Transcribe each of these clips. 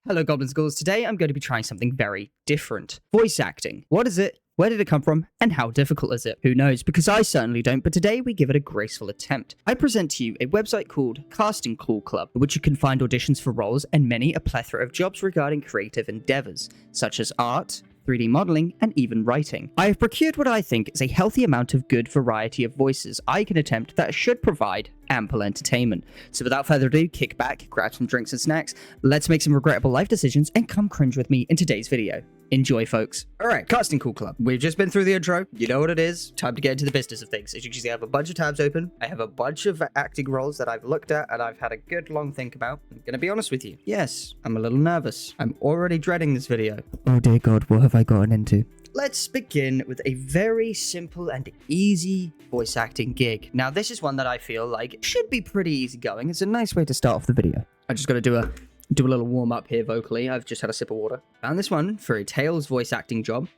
Hello, Goblin Schools. Today I'm going to be trying something very different. Voice acting. What is it? Where did it come from? And how difficult is it? Who knows? Because I certainly don't, but today we give it a graceful attempt. I present to you a website called Casting Call Club, in which you can find auditions for roles and a plethora of jobs regarding creative endeavors, such as art, 3D modeling, and even writing. I have procured what I think is a healthy amount of good variety of voices I can attempt that should provide ample entertainment. So without further ado, kick back, grab some drinks and snacks, let's make some regrettable life decisions, and come cringe with me in today's video. Enjoy, folks. Alright, Casting Call Club. We've just been through the intro. You know what it is. Time to get into the business of things. As you can see, I have a bunch of tabs open. I have a bunch of acting roles that I've looked at and I've had a good long think about. I'm gonna be honest with you. Yes, I'm a little nervous. I'm already dreading this video. Oh dear God, what have I gotten into? Let's begin with a very simple and easy voice acting gig. Now, this is one that I feel like should be pretty easy going. It's a nice way to start off the video. I just gotta do a little warm up here vocally. I've just had a sip of water. Found this one for a Tails voice acting job.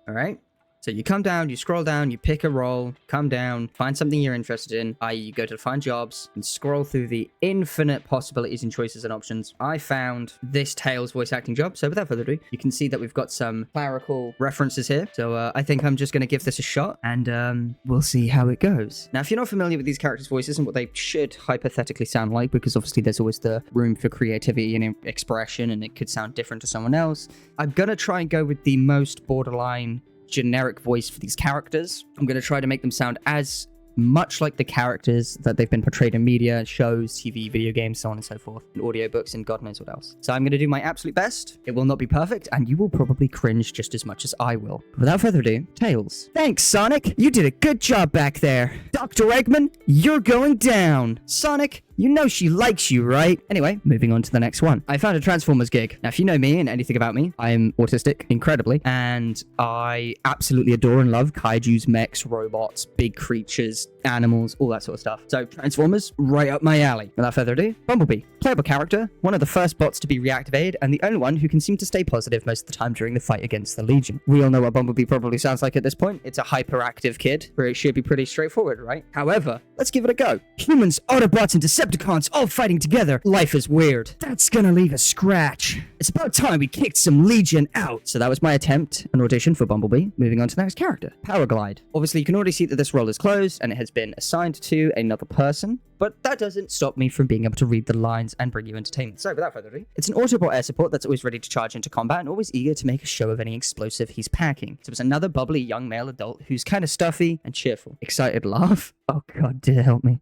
All right. So you come down, you scroll down, you pick a role, come down, find something you're interested in, i.e. you go to find jobs and scroll through the infinite possibilities and choices and options. I found this Tails voice acting job. So without further ado, you can see that we've got some clerical references here. So I think I'm just going to give this a shot and we'll see how it goes. Now, if you're not familiar with these characters' voices and what they should hypothetically sound like, because obviously there's always the room for creativity and expression and it could sound different to someone else, I'm going to try and go with the most borderline generic voice for these characters. I'm going to try to make them sound as much like the characters that they've been portrayed in media, shows, TV, video games, so on and so forth, and audiobooks, and God knows what else. So I'm going to do my absolute best. It will not be perfect, and you will probably cringe just as much as I will. But without further ado, Tails. Thanks, Sonic. You did a good job back there. Dr. Eggman, you're going down. Sonic, you know she likes you, right? Anyway, moving on to the next one. I found a Transformers gig. Now, if you know me and anything about me, I am autistic, incredibly, and I absolutely adore and love kaijus, mechs, robots, big creatures, animals, all that sort of stuff. So, Transformers, right up my alley. Without further ado, Bumblebee. Playable character, one of the first bots to be reactivated, and the only one who can seem to stay positive most of the time during the fight against the Legion. We all know what Bumblebee probably sounds like at this point. It's a hyperactive kid, where it should be pretty straightforward, right? However, let's give it a go. Humans, Autobots, and Decepticons all fighting together. Life is weird. That's gonna leave a scratch. It's about time we kicked some Legion out. So that was my attempt, an audition for Bumblebee. Moving on to the next character, Powerglide. Obviously, you can already see that this role is closed, and it has been assigned to another person, but that doesn't stop me from being able to read the lines and bring you entertainment. So without further ado, it's an Autobot air support that's always ready to charge into combat and always eager to make a show of any explosive he's packing. So it's another bubbly young male adult who's kind of stuffy and cheerful. Excited laugh? Oh God, dear help me.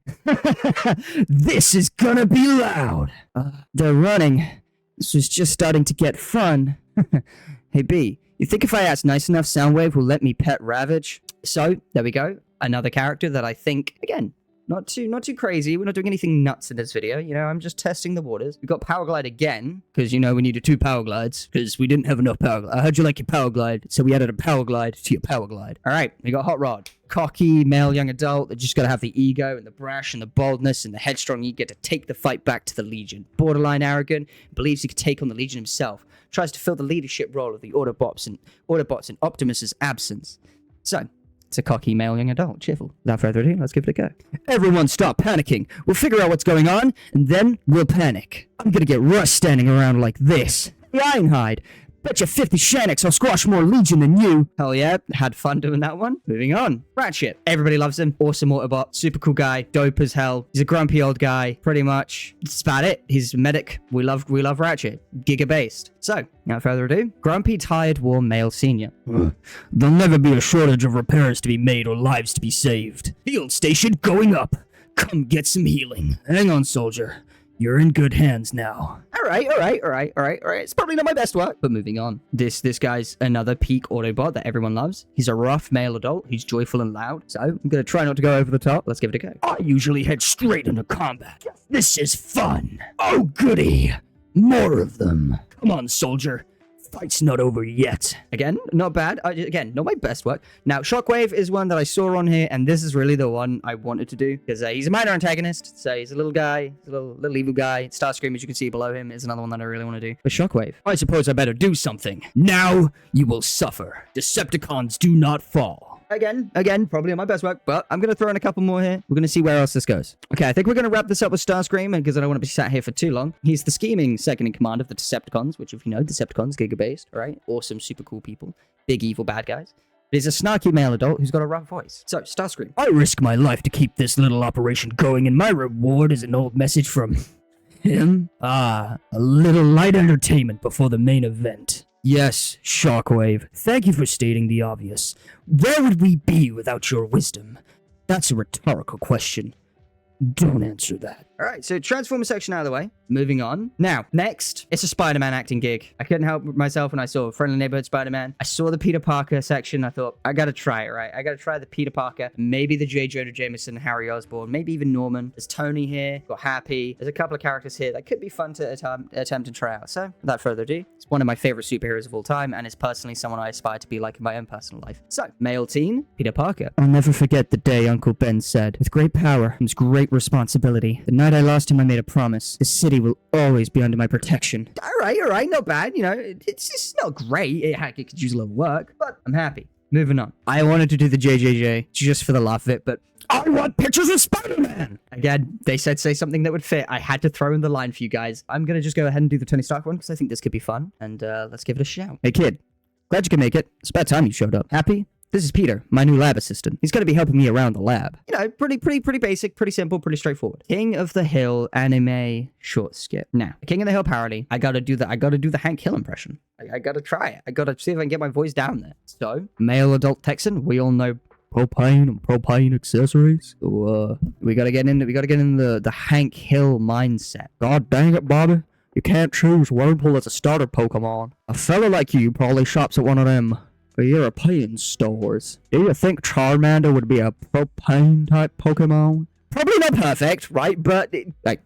This is gonna be loud. They're running. This was just starting to get fun. Hey B, you think if I ask nice enough, Soundwave will let me pet Ravage? So, there we go. Another character that I think, again, not too crazy. We're not doing anything nuts in this video. You know, I'm just testing the waters. We've got Powerglide again, because, you know, we needed 2 Powerglides, because we didn't have enough Powerglide. I heard you like your Powerglide, so we added a Powerglide to your Powerglide. All right, we got Hot Rod. Cocky, male, young adult. They just gotta have the ego and the brash and the boldness and the headstrong ego to take the fight back to the Legion. Borderline arrogant, believes he could take on the Legion himself. Tries to fill the leadership role of the Autobots in Optimus's absence. So, it's a cocky male young adult, cheerful. Without further ado, let's give it a go. Everyone stop panicking. We'll figure out what's going on, and then we'll panic. I'm gonna get Russ standing around like this. The Ironhide. Betcha 50 Shanix I'll squash more Legion than you. Hell yeah, had fun doing that one. Moving on. Ratchet. Everybody loves him. Awesome Autobot. Super cool guy. Dope as hell. He's a grumpy old guy. Pretty much. That's about it. He's a medic. We love Ratchet. Giga-based. So, without further ado, grumpy, tired war male senior. There'll never be a shortage of repairs to be made or lives to be saved. Field station going up. Come get some healing. Hang on, soldier. You're in good hands now. All right. It's probably not my best work, but moving on. This guy's another peak Autobot that everyone loves. He's a rough male adult. He's joyful and loud. So I'm going to try not to go over the top. Let's give it a go. I usually head straight into combat. This is fun. Oh, goody. More of them. Come on, soldier. Fight's not over yet. Again, not bad. Again, not my best work. Now, Shockwave is one that I saw on here, and this is really the one I wanted to do, because he's a minor antagonist, so he's a little guy, he's a little evil guy. Starscream, as you can see below him, is another one that I really want to do. But Shockwave, I suppose I better do something. Now, you will suffer. Decepticons do not fall. Again, probably my best work, but I'm going to throw in a couple more here. We're going to see where else this goes. Okay, I think we're going to wrap this up with Starscream because I don't want to be sat here for too long. He's the scheming second in command of the Decepticons, which if you know, Decepticons, Giga-based, right? Awesome, super cool people. Big evil bad guys. But he's a snarky male adult who's got a rough voice. So, Starscream. I risk my life to keep this little operation going, and my reward is an old message from him. A little light entertainment before the main event. Yes, Shockwave, thank you for stating the obvious. Where would we be without your wisdom? That's a rhetorical question. Don't answer that. All right, so Transformer section out of the way. Moving on. Now, next, it's a Spider-Man acting gig. I couldn't help myself when I saw Friendly Neighborhood Spider-Man. I saw the Peter Parker section. I thought, I gotta try it, right? I gotta try the Peter Parker, maybe the J. Jonah Jameson, Harry Osborn, maybe even Norman. There's Tony here, got Happy. There's a couple of characters here that could be fun to attempt and try out. So, without further ado, it's one of my favorite superheroes of all time, and it's personally someone I aspire to be like in my own personal life. So, male teen, Peter Parker. I'll never forget the day Uncle Ben said, with great power comes great responsibility. The night I lost him, I made a promise. The city will always be under my protection. All right, not bad. You know, it's just not great. It could use a little work, but I'm happy. Moving on. I wanted to do the JJJ just for the laugh of it, but I want pictures of Spider-Man! Again, they said say something that would fit. I had to throw in the line for you guys. I'm going to just go ahead and do the Tony Stark one because I think this could be fun, and let's give it a shout. Hey, kid. Glad you can make it. It's about time you showed up. Happy? This is Peter, my new lab assistant. He's going to be helping me around the lab. You know, pretty basic, pretty simple, pretty straightforward. King of the Hill anime short skit. Now, King of the Hill parody. I got to do the Hank Hill impression. I got to try it. I got to see if I can get my voice down there. So, male adult Texan. We all know propane and propane accessories. So, we got to get in the Hank Hill mindset. God dang it, Bobby. You can't choose Wurmple as a starter Pokemon. A fella like you probably shops at one of them European stores. Do you think Charmander would be a propane type Pokemon? Probably not perfect, right? But,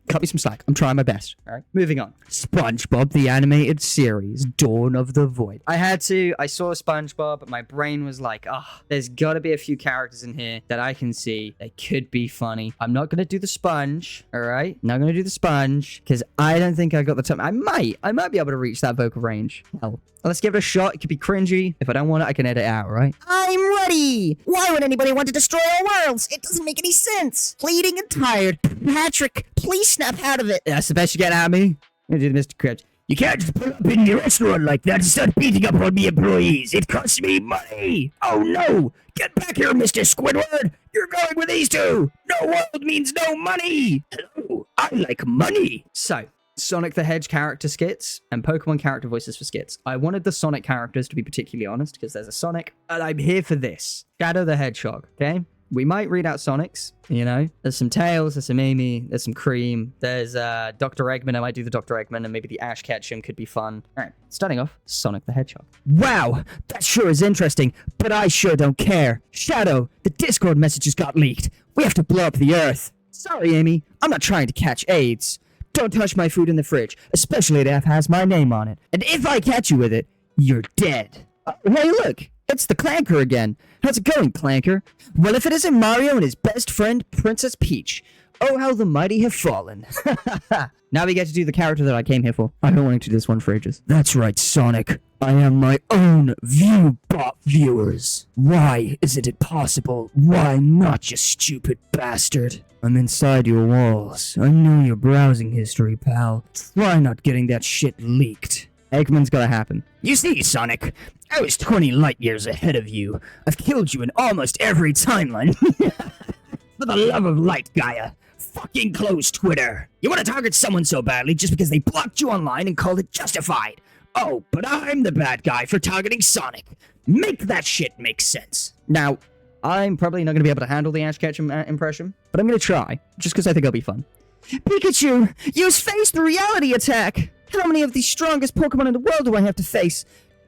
cut me some slack. I'm trying my best. All right, moving on. SpongeBob, the animated series, Dawn of the Void. I saw SpongeBob, but my brain was like, there's got to be a few characters in here that I can see that could be funny. I'm not going to do the sponge, all right? Not going to do the sponge, because I don't think I got the time. I might be able to reach that vocal range. Hell, let's give it a shot. It could be cringy. If I don't want it, I can edit it out, right? I'm ready! Why would anybody want to destroy our worlds? It doesn't make any sense. Bleeding and tired. Patrick, please snap out of it. That's the best you get out of me? I'm gonna do Mr. Krabs. You can't just pull up in your restaurant like that and start beating up on the employees. It costs me money. Oh no! Get back here, Mr. Squidward! You're going with these two! No world means no money! Hello, I like money! So, Sonic the Hedge character skits and Pokemon character voices for skits. I wanted the Sonic characters to be particularly honest because there's a Sonic, and I'm here for this. Shadow the Hedgehog, okay? We might read out Sonics, you know? There's some Tails, there's some Amy, there's some Cream, there's Dr. Eggman. I might do the Dr. Eggman, and maybe the Ash Ketchum could be fun. All right, starting off, Sonic the Hedgehog. Wow, that sure is interesting, but I sure don't care. Shadow, the Discord messages got leaked. We have to blow up the Earth. Sorry, Amy, I'm not trying to catch AIDS. Don't touch my food in the fridge, especially if it has my name on it. And if I catch you with it, you're dead. Hey, look, it's the Clanker again. How's it going, Clanker? Well, if it isn't Mario and his best friend, Princess Peach. Oh, how the mighty have fallen. Now we get to do the character that I came here for. I've been wanting to do this one for ages. That's right, Sonic. I am my own ViewBot viewers. Why isn't it possible? Why not, you stupid bastard? I'm inside your walls. I know your browsing history, pal. Try not getting that shit leaked. Eggman's gotta happen. You see, Sonic, I was 20 light years ahead of you. I've killed you in almost every timeline. For the love of light, Gaia. Fucking close Twitter. You want to target someone so badly just because they blocked you online and called it justified. Oh, but I'm the bad guy for targeting Sonic. Make that shit make sense. Now, I'm probably not going to be able to handle the Ash Ketchum impression, but I'm going to try, just because I think it'll be fun. Pikachu, use face the reality attack! How many of the strongest Pokemon in the world do I have to face?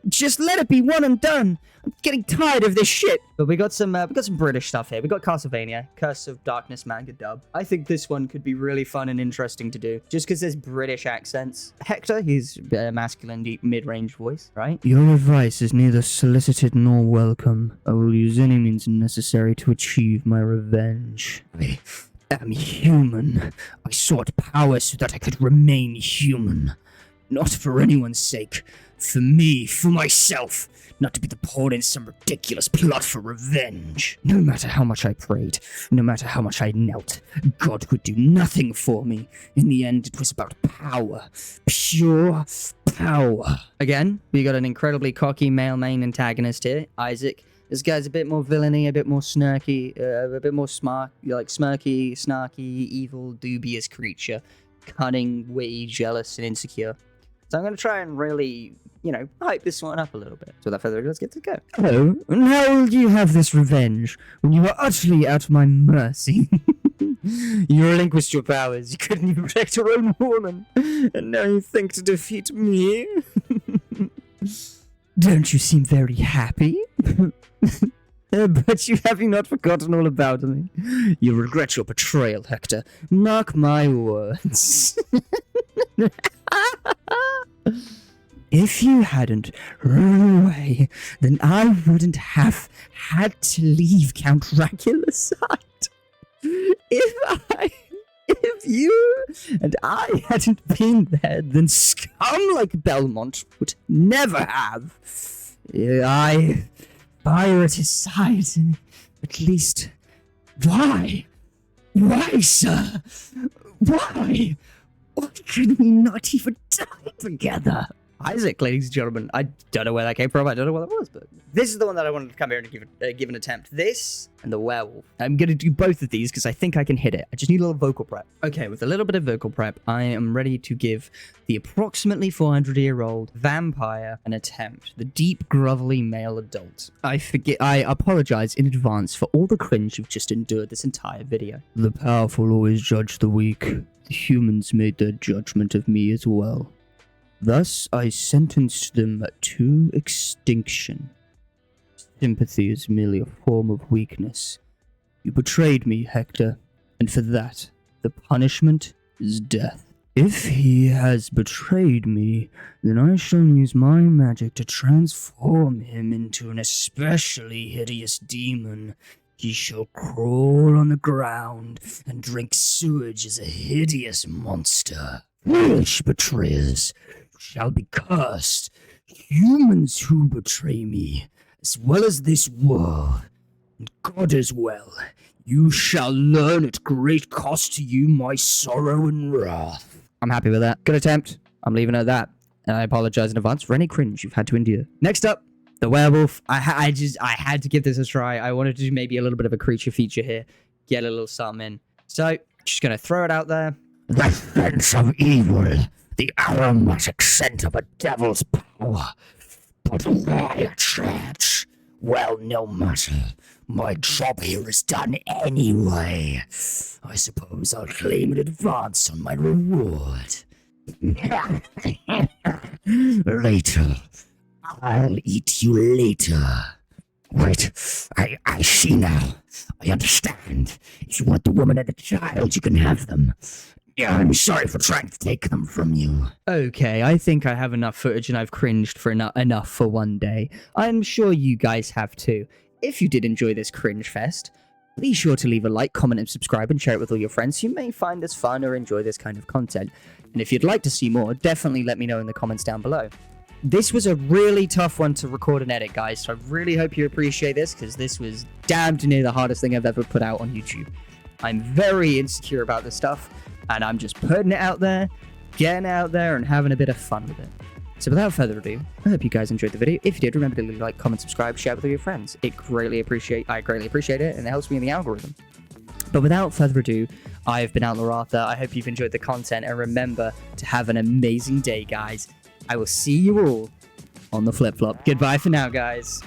Just let it be one and done. I'm getting tired of this shit. But we got some British stuff here. We got Castlevania, Curse of Darkness manga dub. I think this one could be really fun and interesting to do, just because there's British accents. Hector, he's a masculine, deep, mid-range voice, right? Your advice is neither solicited nor welcome. I will use any means necessary to achieve my revenge. I am human. I sought power so that I could remain human. Not for anyone's sake. For me, for myself. Not to be the pawn in some ridiculous plot for revenge. No matter how much I prayed, no matter how much I knelt, God could do nothing for me. In the end, it was about power. Pure power. Again, we got an incredibly cocky male main antagonist here, Isaac. This guy's a bit more villainy, a bit more snarky, a bit more smirky, snarky, evil, dubious creature. Cunning, witty, jealous, and insecure. So I'm going to try and really, hype this one up a little bit. So without further ado, let's get to go. Hello, and how will you have this revenge when you were utterly out of my mercy? You relinquished your powers. You couldn't even protect your own woman. And now you think to defeat me? Don't you seem very happy? But have you not forgotten all about me? You'll regret your betrayal, Hector. Mark my words. If you hadn't run away, then I wouldn't have had to leave Count Dracula's side. If you and I hadn't been there, then scum like Belmont would never have. I were at his side, at least. Why? Why, sir? Why? Why could we not even die together? Isaac, ladies and gentlemen, I don't know where that came from, I don't know what that was, but this is the one that I wanted to come here and give an attempt. This and the werewolf. I'm going to do both of these because I think I can hit it. I just need a little vocal prep. Okay, with a little bit of vocal prep, I am ready to give the approximately 400-year-old vampire an attempt. The deep, grovelly male adult. I apologize in advance for all the cringe you've just endured this entire video. The powerful always judge the weak. The humans made their judgment of me as well. Thus, I sentenced them to extinction. Sympathy is merely a form of weakness. You betrayed me, Hector, and for that, the punishment is death. If he has betrayed me, then I shall use my magic to transform him into an especially hideous demon. He shall crawl on the ground and drink sewage as a hideous monster. Foolish betrayers shall be cursed. Humans who betray me, as well as this world, and God as well, you shall learn at great cost to you my sorrow and wrath. I'm happy with that. Good attempt. I'm leaving it at that. And I apologize in advance for any cringe you've had to endure. Next up, the werewolf. I had to give this a try. I wanted to do maybe a little bit of a creature feature here. Get a little something in. So, just going to throw it out there. The sense of evil. The aromatic scent of a devil's power. But why a church? Well, no matter. My job here is done anyway. I suppose I'll claim in advance on my reward. Later. I'll eat you later. Wait, I see now. I understand. If you want the woman and the child, you can have them. Yeah, I'm sorry for trying to take them from you. Okay, I think I have enough footage and I've cringed for enough for one day. I'm sure you guys have too. If you did enjoy this cringe fest, be sure to leave a like, comment, and subscribe and share it with all your friends who may find this fun or enjoy this kind of content. And if you'd like to see more, definitely let me know in the comments down below. This was a really tough one to record and edit, guys, so I really hope you appreciate this, because this was damned near the hardest thing I've ever put out on YouTube. I'm very insecure about this stuff, and I'm just putting it out there, getting out there, and having a bit of fun with it. So without further ado, I hope you guys enjoyed the video. If you did, remember to leave a like, comment, subscribe, share it with all your friends. I greatly appreciate it, and it helps me in the algorithm. But without further ado, I've been Outlaw Arthur. I hope you've enjoyed the content, and remember to have an amazing day, guys. I will see you all on the flip-flop. Goodbye for now, guys.